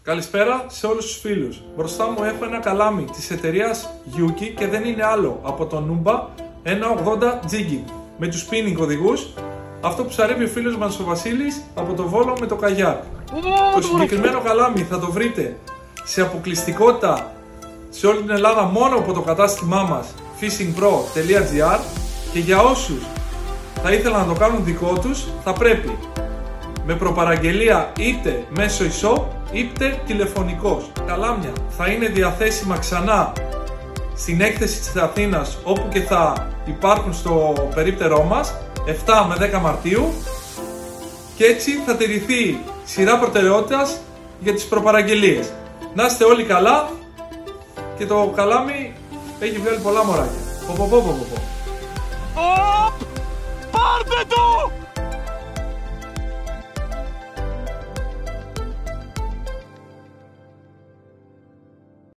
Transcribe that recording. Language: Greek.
Καλησπέρα σε όλους τους φίλους. Μπροστά μου έχω ένα καλάμι της εταιρείας Yuki και δεν είναι άλλο από το Numba 180 Jigging με τους spinning οδηγούς, αυτό που ψαρεύει ο φίλος μας ο Βασίλης από το Βόλο με το καγιάκ. Το συγκεκριμένο καλάμι θα το βρείτε σε αποκλειστικότητα σε όλη την Ελλάδα μόνο από το κατάστημά μας fishingpro.gr και για όσους θα ήθελαν να το κάνουν δικό τους θα πρέπει με προπαραγγελία είτε μέσω e-shop είτε τηλεφωνικός. Τα καλάμια θα είναι διαθέσιμα ξανά στην έκθεση της Αθήνας όπου και θα υπάρχουν στο περίπτερό μας 7 με 10 Μαρτίου και έτσι θα τηρηθεί σειρά προτεραιότητας για τις προπαραγγελίες. Να είστε όλοι καλά και το καλάμι έχει βγάλει πολλά μωράκια. Πάρτε το!